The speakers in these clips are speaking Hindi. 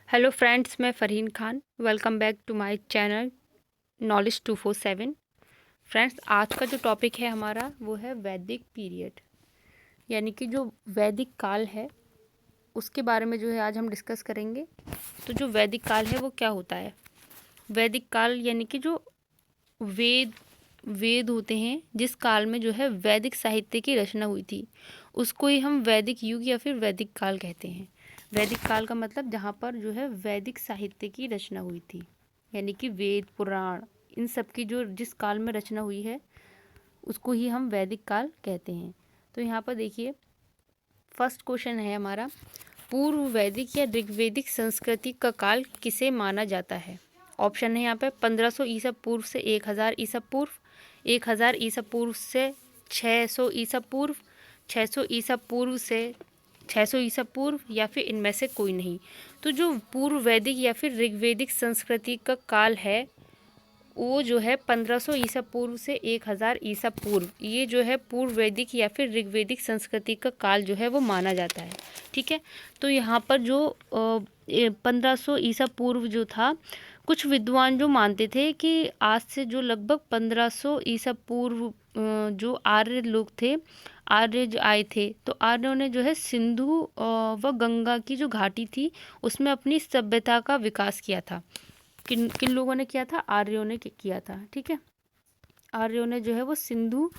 हेलो फ्रेंड्स, मैं Farheen Khan. Welcome back to my channel knowledge 247। Friends, आज का जो टॉपिक है हमारा वो है वैदिक पीरियड, यानी कि जो वैदिक काल है उसके बारे में जो है आज हम डिस्कस करेंगे। तो जो वैदिक काल है वो क्या होता है? वैदिक काल यानी कि जो वेद वेद होते हैं, जिस काल में जो है वैदिक साहित्य की रचना हुई थी, उसको ही हम वैदिक युग या फिर वैदिक काल कहते हैं। वैदिक काल का मतलब जहाँ पर जो है वैदिक साहित्य की रचना हुई थी, यानी कि वेद पुराण इन सब की जो जिस काल में रचना हुई है उसको ही हम वैदिक काल कहते हैं। तो यहाँ पर देखिए, फर्स्ट क्वेश्चन है हमारा, पूर्व वैदिक या ऋग्वैदिक संस्कृति का काल किसे माना जाता है? ऑप्शन है यहाँ पे 1500 ईसा पूर्व से 1000 ईसा पूर्व, 1000 ईसा पूर्व से 600 ईसा पूर्व, 600 ईसा पूर्व से 600 ईसा पूर्व, या फिर इनमें से कोई नहीं। तो जो पूर्व वैदिक या फिर ऋग्वैदिक संस्कृति का काल है वो जो है 1500 ईसा पूर्व से 1000 ईसा पूर्व, ये जो है पूर्व वैदिक या फिर ऋग्वैदिक संस्कृति का काल जो है वो माना जाता है। ठीक है, तो यहाँ पर जो 1500 ईसा पूर्व जो था, कुछ विद्वान जो मानते थे कि आज से जो लगभग 1500 ईसा पूर्व जो आर्य लोग थे, आर्य जो आए थे, तो आर्यों ने जो है सिंधु व गंगा की जो घाटी थी उसमें अपनी सभ्यता का विकास किया था। किन किन लोगों ने किया था? आर्यों ने किया था। ठीक है, आर्यों ने जो है वो सिंधु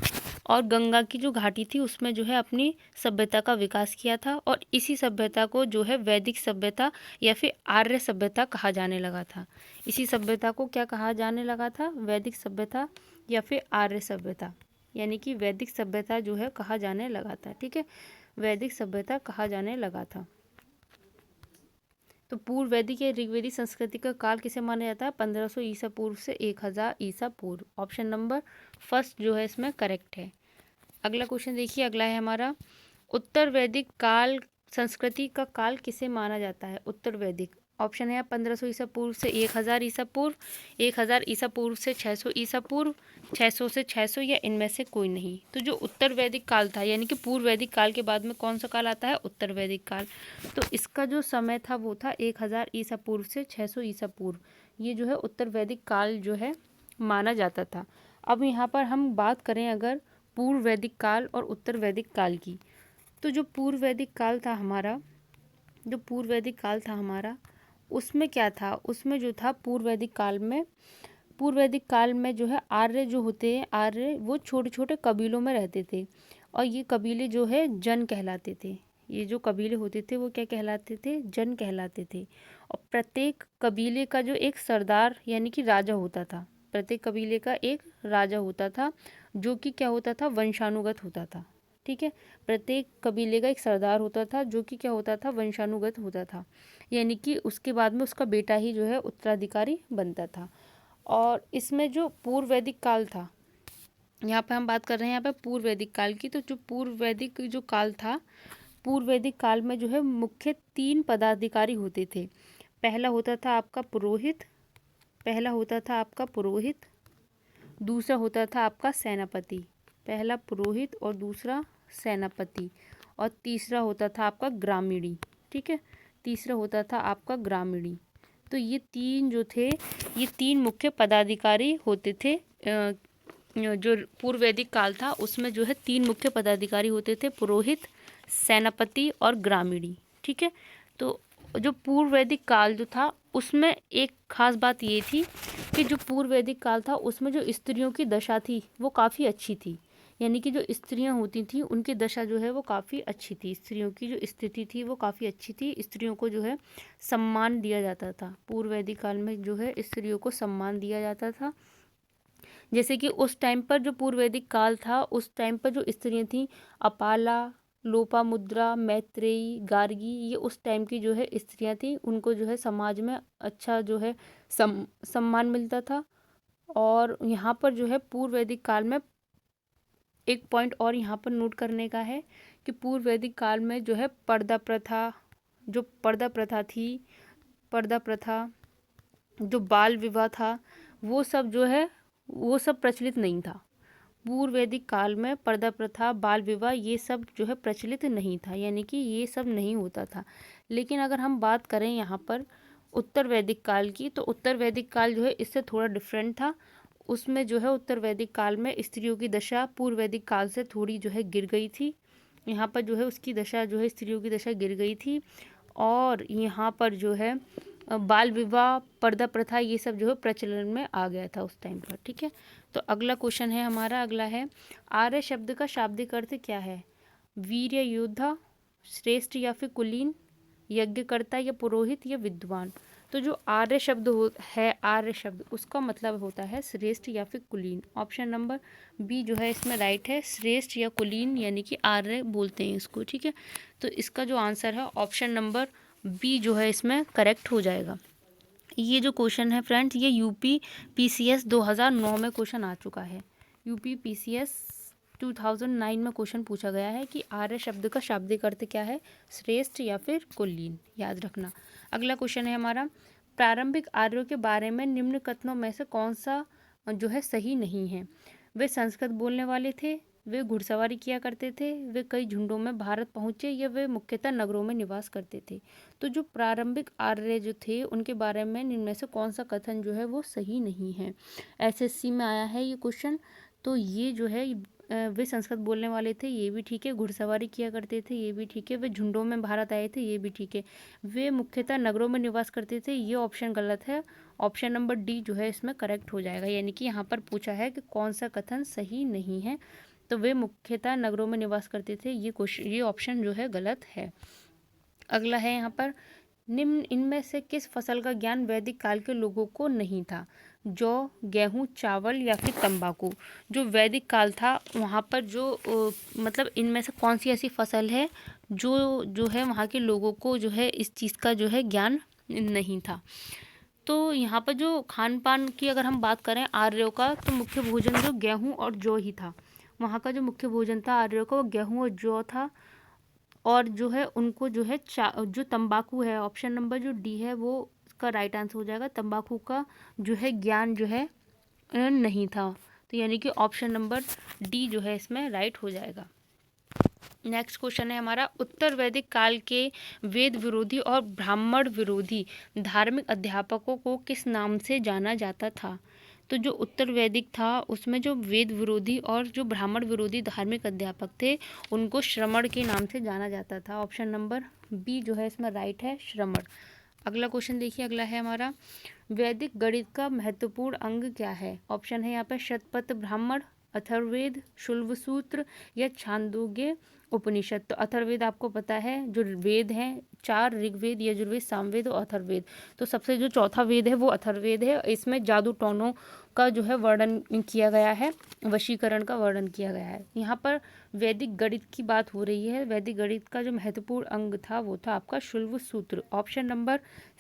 और गंगा की जो घाटी थी उसमें जो है अपनी सभ्यता का विकास किया था, और इसी सभ्यता को जो है वैदिक सभ्यता या फिर आर्य सभ्यता कहा जाने लगा था। इसी सभ्यता को क्या कहा जाने लगा था? वैदिक सभ्यता या फिर आर्य सभ्यता, यानी कि वैदिक सभ्यता जो है कहा जाने लगा था। ठीक है, वैदिक सभ्यता कहा जाने लगा था। तो पूर्व वैदिक या ऋग्वैदिक संस्कृति का काल किसे माना जाता है? 1500 ईसा पूर्व से 1000 ईसा पूर्व। ऑप्शन नंबर फर्स्ट जो है इसमें करेक्ट है। अगला क्वेश्चन देखिए, अगला है हमारा, उत्तर वैदिक काल संस्कृति का काल किसे माना जाता है? उत्तर वैदिक, ऑप्शन है 1500 ईसा पूर्व से 1000 ईसा पूर्व, 1000 ईसा पूर्व से 600 ईसा पूर्व, 600 से 600, या इनमें से कोई नहीं। तो जो उत्तर वैदिक काल था, यानी कि पूर्व वैदिक काल के बाद में कौन सा काल आता है? उत्तर वैदिक काल। तो इसका जो समय था वो था 1000 ईसा पूर्व से 600 ईसा पूर्व। ये जो है उत्तर वैदिक काल जो है माना जाता था। अब यहाँ पर हम बात करें अगर पूर्व वैदिक काल और उत्तर वैदिक काल की, तो जो पूर्व वैदिक काल था हमारा, जो पूर्व वैदिक काल था हमारा, उसमें क्या था? उसमें जो था पूर्व वैदिक काल में, पूर्व वैदिक काल में जो है आर्य जो होते हैं, आर्य वो छोटे छोटे कबीलों में रहते थे, और ये कबीले जो है जन कहलाते थे। ये जो कबीले होते थे वो क्या कहलाते थे? जन कहलाते थे। और प्रत्येक कबीले का जो एक सरदार यानी कि राजा होता था, प्रत्येक कबीले का एक राजा होता था, जो कि क्या होता था? वंशानुगत होता था। ठीक है, प्रत्येक कबीले का एक सरदार होता था जो कि क्या होता था? वंशानुगत होता था, यानी कि उसके बाद में उसका बेटा ही जो है उत्तराधिकारी बनता था। और इसमें जो पूर्व वैदिक काल था, यहाँ पे हम बात कर रहे हैं यहाँ पे पूर्व वैदिक काल की, तो जो पूर्व वैदिक जो काल था, पूर्व वैदिक काल में जो है मुख्य 3 पदाधिकारी होते थे। पहला होता था आपका पुरोहित, पहला होता था आपका पुरोहित, दूसरा होता था आपका सेनापति। पहला पुरोहित और दूसरा सेनापति, और तीसरा होता था आपका ग्रामीणी। ठीक है, तीसरा होता था आपका ग्रामीणी। तो ये 3 जो थे, ये 3 मुख्य पदाधिकारी होते थे। जो पूर्व वैदिक काल था उसमें जो है 3 मुख्य पदाधिकारी होते थे, पुरोहित, सेनापति और ग्रामीणी। ठीक है, तो जो पूर्व वैदिक काल जो था उसमें एक खास बात ये थी कि जो पूर्व वैदिक काल था उसमें जो स्त्रियों की दशा थी वो काफ़ी अच्छी थी, यानी कि जो स्त्रियां होती थी उनकी दशा जो है वो काफ़ी अच्छी थी, स्त्रियों की जो स्थिति थी वो काफ़ी अच्छी थी, स्त्रियों को जो है सम्मान दिया जाता था। पूर्व वैदिक काल में जो है स्त्रियों को सम्मान दिया जाता था। जैसे कि उस टाइम पर जो पूर्व वैदिक काल था उस टाइम पर जो स्त्रियां थीं, अपाला, लोपामुद्रा, मैत्रेयी, गार्गी, ये उस टाइम की जो है स्त्रियां थीं, उनको जो है समाज में अच्छा जो है सम्मान मिलता था। और यहाँ पर जो है पूर्व वैदिक काल में एक पॉइंट और यहाँ पर नोट करने का है कि पूर्व वैदिक काल में जो है पर्दा प्रथा, जो पर्दा प्रथा थी, पर्दा प्रथा, जो बाल विवाह था, वो सब जो है वो सब प्रचलित नहीं था। पूर्व वैदिक काल में पर्दा प्रथा, बाल विवाह ये सब जो है प्रचलित नहीं था, यानी कि ये सब नहीं होता था। लेकिन अगर हम बात करें यहाँ पर उत्तर वैदिक काल की, तो उत्तर वैदिक काल जो है इससे थोड़ा डिफरेंट था। उसमें जो है उत्तर वैदिक काल में स्त्रियों की दशा पूर्व वैदिक काल से थोड़ी जो है गिर गई थी। यहाँ पर जो है उसकी दशा जो है स्त्रियों की दशा गिर गई थी, और यहाँ पर जो है बाल विवाह, पर्दा प्रथा, ये सब जो है प्रचलन में आ गया था उस टाइम पर। ठीक है, तो अगला क्वेश्चन है हमारा, अगला है आर्य शब्द का शाब्दिक अर्थ क्या है? वीर योद्धा, श्रेष्ठ या फिर कुलीन, यज्ञकर्ता या पुरोहित या विद्वान। तो जो आर्य शब्द है, आर्य शब्द उसका मतलब होता है श्रेष्ठ या फिर कुलीन। ऑप्शन नंबर बी जो है इसमें राइट है, श्रेष्ठ या कुलीन यानी कि आर्य बोलते हैं इसको। ठीक है, तो इसका जो आंसर है ऑप्शन नंबर बी जो है इसमें करेक्ट हो जाएगा। ये जो क्वेश्चन है फ्रेंड्स, ये यूपी पीसीएस 2009 में क्वेश्चन आ चुका है। यूपी पीसीएस 2009 में क्वेश्चन पूछा गया है कि आर्य शब्द का शाब्दिक अर्थ क्या है, श्रेष्ठ या फिर कुलीन, याद रखना। अगला क्वेश्चन है हमारा, प्रारंभिक आर्यों के बारे में निम्न कथनों में से कौन सा जो है सही नहीं है? वे संस्कृत बोलने वाले थे, वे घुड़सवारी किया करते थे, वे कई झुंडों में भारत पहुंचे, या वे मुख्यतः नगरों में निवास करते थे। तो जो प्रारंभिक आर्य जो थे उनके बारे में इनमें से कौन सा कथन जो है वो सही नहीं है? एसएससी में आया है ये क्वेश्चन। तो ये जो है वे संस्कृत बोलने वाले थे, ये भी ठीक है, घुड़सवारी किया करते थे, ये भी ठीक है, वे झुंडों में भारत आए थे, ये भी ठीक है, वे मुख्यतः नगरों में निवास करते थे, ये ऑप्शन गलत है। ऑप्शन नंबर डी जो है इसमें करेक्ट हो जाएगा, यानी कि यहाँ पर पूछा है कि कौन सा कथन सही नहीं है, तो वे मुख्यतः नगरों में निवास करते थे, ये क्वेश्चन, ये ऑप्शन जो है गलत है। अगला है यहाँ पर, निम्न इनमें से किस फसल का ज्ञान वैदिक काल के लोगों को नहीं था? जौ, गेहूं, चावल या फिर तंबाकू। जो वैदिक काल था वहाँ पर जो मतलब इनमें से कौन सी ऐसी फसल है जो है वहाँ के लोगों को जो है इस चीज़ का जो है ज्ञान नहीं था? तो यहाँ पर जो खान पान की अगर हम बात करें आर्यों का, तो मुख्य भोजन जो गेहूँ और जौ ही था। वहाँ का जो मुख्य भोजन था आर्यों का वो गेहूँ और जौ था। और जो है उनको जो है जो तंबाकू है, ऑप्शन नंबर जो डी है वो उसका राइट आंसर हो जाएगा। तंबाकू का जो है ज्ञान जो है नहीं था, तो यानी कि ऑप्शन नंबर डी जो है इसमें राइट हो जाएगा। नेक्स्ट क्वेश्चन है हमारा, उत्तर वैदिक काल के वेद विरोधी और ब्राह्मण विरोधी धार्मिक अध्यापकों को किस नाम से जाना जाता था? तो जो उत्तर वैदिक था उसमें जो वेद विरोधी और जो ब्राह्मण विरोधी धार्मिक अध्यापक थे उनको श्रमण के नाम से जाना जाता था। ऑप्शन नंबर बी जो है इसमें राइट है, श्रमण। अगला क्वेश्चन देखिए, अगला है हमारा, वैदिक गणित का महत्वपूर्ण अंग क्या है? ऑप्शन है यहाँ पर शतपथ ब्राह्मण, अथर्ववेद, शुल्ब सूत्र या छांदोग्य उपनिषद। तो अथर्ववेद आपको पता है जो वेद हैं 4, ऋग्वेद, यजुर्वेद, सामवेद और अथर्ववेद। तो सबसे जो चौथा वेद है वो अथर्ववेद है। इसमें जादू टोनों का जो है वर्णन किया गया है, वशीकरण का वर्णन किया गया है। यहाँ पर वैदिक गणित की बात हो रही है। वैदिक गणित का जो महत्वपूर्ण अंग था वो था आपका शुल्ब सूत्र। ऑप्शन नंबर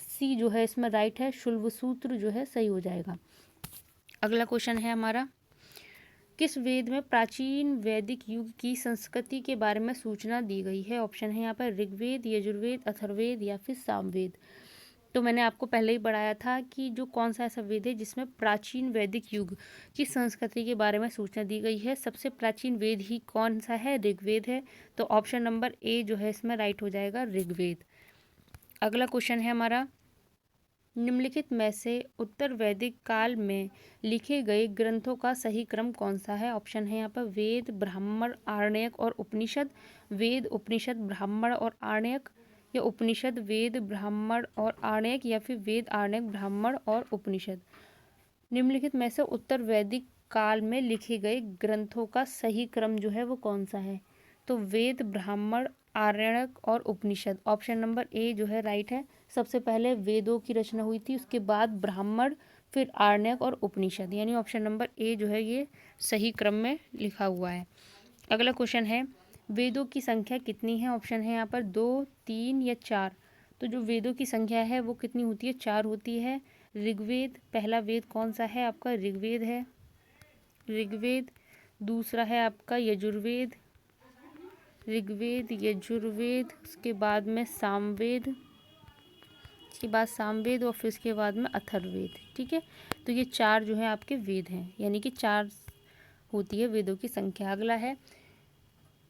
सी जो है इसमें राइट है, शुल्ब सूत्र जो है सही हो जाएगा। अगला क्वेश्चन है हमारा, किस वेद में प्राचीन वैदिक युग की संस्कृति के बारे में सूचना दी गई है? ऑप्शन है यहाँ पर ऋग्वेद, यजुर्वेद, अथर्ववेद या फिर सामवेद। तो मैंने आपको पहले ही पढ़ाया था कि जो कौन सा ऐसा वेद है जिसमें प्राचीन वैदिक युग की संस्कृति के बारे में सूचना दी गई है। सबसे प्राचीन वेद ही कौन सा है? ऋग्वेद है। तो ऑप्शन नंबर ए जो है इसमें राइट हो जाएगा, ऋग्वेद। अगला क्वेश्चन है हमारा, निम्नलिखित में से उत्तर वैदिक काल में लिखे गए ग्रंथों का सही क्रम कौन सा है? ऑप्शन है यहाँ पर वेद, ब्राह्मण, आरण्यक और उपनिषद, वेद, उपनिषद, ब्राह्मण और आरण्यक, या उपनिषद, वेद, ब्राह्मण और आरण्यक, या फिर वेद, आरण्यक, ब्राह्मण और उपनिषद। निम्नलिखित में से उत्तर वैदिक काल में लिखे गए ग्रंथों का सही क्रम जो है वो कौन सा है? तो वेद, ब्राह्मण, आरण्यक और उपनिषद। ऑप्शन नंबर ए जो है राइट है। सबसे पहले वेदों की रचना हुई थी, उसके बाद ब्राह्मण, फिर आरण्यक और उपनिषद, यानी ऑप्शन नंबर ए जो है ये सही क्रम में लिखा हुआ है। अगला क्वेश्चन है, वेदों की संख्या कितनी है? ऑप्शन है यहाँ पर 2, 3 या 4। तो जो वेदों की संख्या है वो कितनी होती है? 4 होती है। ऋग्वेद, पहला वेद कौन सा है आपका? ऋग्वेद है, ऋग्वेद। दूसरा है आपका यजुर्वेद, ऋग्वेद, यजुर्वेद, उसके बाद में सामवेद, इसके बाद सामवेद और फिर इसके बाद में अथर्ववेद। ठीक है, तो ये 4 जो है आपके वेद हैं, यानी कि 4 होती है वेदों की संख्या। अगला है,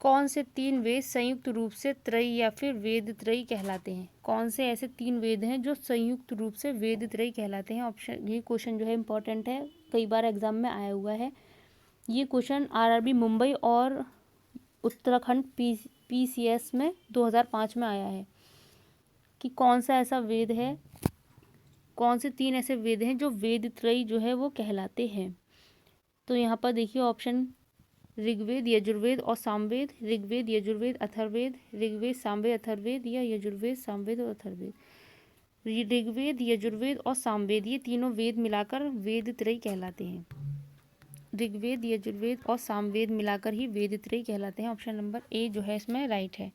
कौन से 3 वेद संयुक्त रूप से त्रयी या फिर वेद त्रयी कहलाते हैं? कौन से ऐसे 3 वेद हैं जो संयुक्त रूप से वेद त्रयी कहलाते हैं? ऑप्शन, ये क्वेश्चन जो है इंपॉर्टेंट है, कई बार एग्जाम में आया हुआ है। ये क्वेश्चन आरआरबी मुंबई और उत्तराखंड पीसीएस में 2005 में आया है कि कौन सा ऐसा वेद है, कौन से 3 ऐसे वेद हैं जो वेद त्रयी जो है वो कहलाते हैं। तो यहाँ पर देखिए ऑप्शन, ऋग्वेद, यजुर्वेद और सामवेद, ऋग्वेद, यजुर्वेद, अथर्ववेद, ऋग्वेद, सामवेद, अथर्ववेद या यजुर्वेद, सामवेद और अथर्ववेद। ऋग्वेद, यजुर्वेद और सामवेद, ये तीनों वेद मिलाकर वेद त्रयी कहलाते हैं। ऋग्वेद, यजुर्वेद और सामवेद मिलाकर ही वेद त्रयी कहलाते हैं। ऑप्शन नंबर ए जो है इसमें राइट है।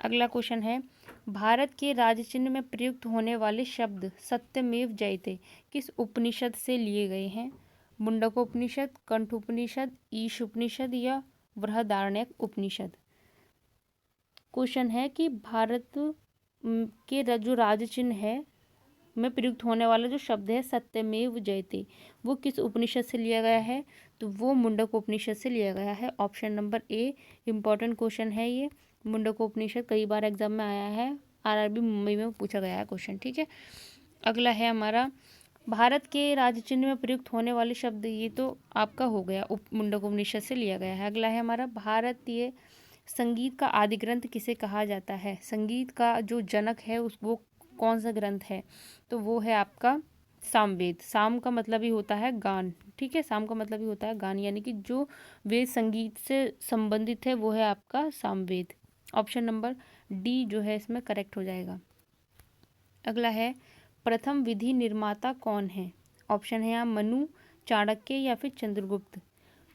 अगला क्वेश्चन है, भारत के राज्य चिन्ह में प्रयुक्त होने वाले शब्द सत्यमेव जयते किस उपनिषद से लिए गए हैं? मुंडकोपनिषद, कंठोपनिषद, ईश उपनिषद या बृहदारण्यक उपनिषद। क्वेश्चन है कि भारत के जो राज्य चिन्ह है में प्रयुक्त होने वाला जो शब्द है सत्यमेव जयते, वो किस उपनिषद से लिया गया है? तो वो मुंडकोपनिषद से लिया गया है। Option number A important question है ये। मुंडकोपनिषद कई बार एग्जाम में आया है, आरआरबी मुंबई में पूछा गया है क्वेश्चन, ठीक है। अगला है हमारा, भारत के राज्य चिन्ह में प्रयुक्त होने वाले शब्द, ये तो आपका हो गया, मुंडकोपनिषद से लिया गया है। अगला है हमारा, भारतीय संगीत का आदि ग्रंथ किसे कहा जाता है? संगीत का जो जनक है वो कौन सा ग्रंथ है? तो वो है आपका सामवेद। साम का मतलब ही होता है गान, ठीक है, साम का मतलब ही होता है गान, यानी कि जो वेद संगीत से संबंधित है वो है आपका सामवेद। ऑप्शन नंबर डी जो है इसमें करेक्ट हो जाएगा। अगला है, प्रथम विधि निर्माता कौन है? ऑप्शन है यहाँ मनु, चाणक्य या फिर चंद्रगुप्त।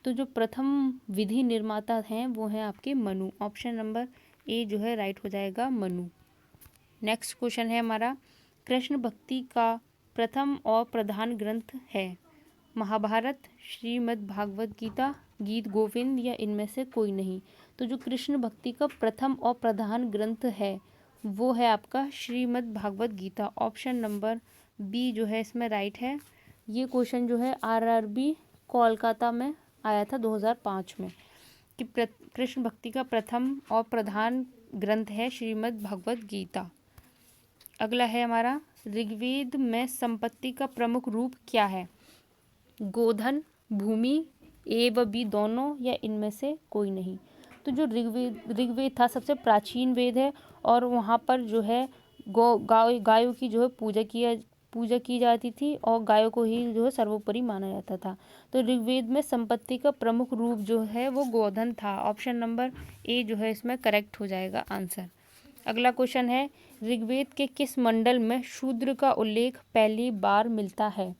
तो जो प्रथम विधि निर्माता हैं वो हैं आपके मनु। ऑप्शन नंबर ए जो है राइट हो जाएगा, मनु। नेक्स्ट क्वेश्चन है हमारा, कृष्ण भक्ति का प्रथम और प्रधान ग्रंथ है? महाभारत, श्रीमद् भागवत गीता, गीत गोविंद या इनमें से कोई नहीं। तो जो कृष्ण भक्ति का प्रथम और प्रधान ग्रंथ है वो है आपका Shrimad Bhagavad Gita. Option number B जो है इसमें राइट है। ये क्वेश्चन जो है आरआरबी कोलकाता में आया था 2005 में कि कृष्ण भक्ति का प्रथम और प्रधान ग्रंथ है श्रीमद् भागवत गीता। अगला है हमारा, ऋग्वेद में संपत्ति का प्रमुख रूप क्या है? गोधन, भूमि, ए व बी दोनों या इनमें से कोई नहीं। तो जो ऋग्वेद था सबसे प्राचीन वेद है और वहाँ पर जो है गायों की जो है पूजा की जाती थी और गायों को ही जो है सर्वोपरि माना जाता था। तो ऋग्वेद में संपत्ति का प्रमुख रूप जो है वो गोधन था। ऑप्शन नंबर ए जो है इसमें करेक्ट हो जाएगा आंसर। अगला क्वेश्चन है, ऋग्वेद के किस मंडल में शूद्र का उल्लेख पहली बार मिलता है?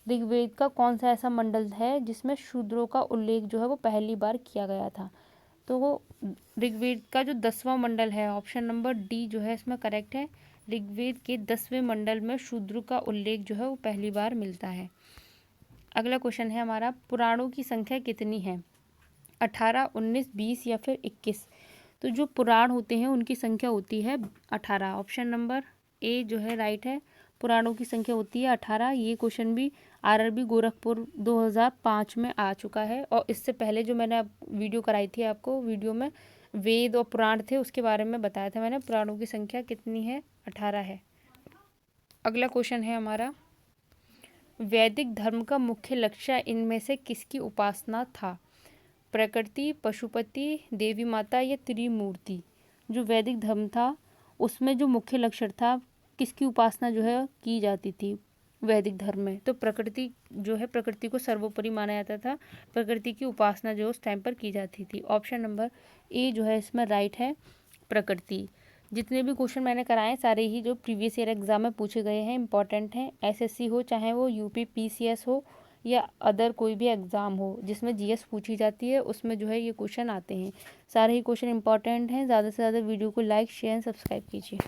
ऋग्वेद का कौन सा ऐसा मंडल है जिसमें शूद्रों का उल्लेख जो है वो पहली बार किया गया था? तो वो ऋग्वेद का जो 10वां मंडल है, ऑप्शन नंबर डी जो है इसमें करेक्ट है। ऋग्वेद के 10वें मंडल में शूद्र का उल्लेख जो है वो पहली बार मिलता है। अगला क्वेश्चन है हमारा, पुराणों की संख्या कितनी है? 18, 19, 20 या फिर 21। तो जो पुराण होते हैं उनकी संख्या होती है 18। ऑप्शन नंबर ए जो है राइट है, पुराणों की संख्या होती है 18। ये क्वेश्चन भी आरआरबी गोरखपुर 2005 में आ चुका है और इससे पहले जो मैंने वीडियो कराई थी आपको, वीडियो में वेद और पुराण थे उसके बारे में बताया था मैंने। पुराणों की संख्या कितनी है? 18 है। अगला क्वेश्चन है हमारा, वैदिक धर्म का मुख्य लक्ष्य इनमें से किसकी उपासना था? प्रकृति, पशुपति, देवी माता या त्रिमूर्ति। जो वैदिक धर्म था उसमें जो मुख्य लक्ष्य था किसकी उपासना जो है की जाती थी वैदिक धर्म में? तो प्रकृति जो है, प्रकृति को सर्वोपरि माना जाता था, प्रकृति की उपासना जो उस टाइम पर की जाती थी। ऑप्शन नंबर ए जो है इसमें राइट है, प्रकृति। जितने भी क्वेश्चन मैंने कराए सारे ही जो प्रीवियस ईयर एग्जाम में पूछे गए हैं, इंपॉर्टेंट हैं। एसएससी हो चाहे वो यूपी पीसीएस हो या अदर कोई भी एग्ज़ाम हो जिसमें जीएस पूछी जाती है उसमें जो है ये क्वेश्चन आते हैं। सारे ही क्वेश्चन इंपॉर्टेंट हैं। ज़्यादा से ज़्यादा वीडियो को लाइक, शेयर, सब्सक्राइब कीजिए।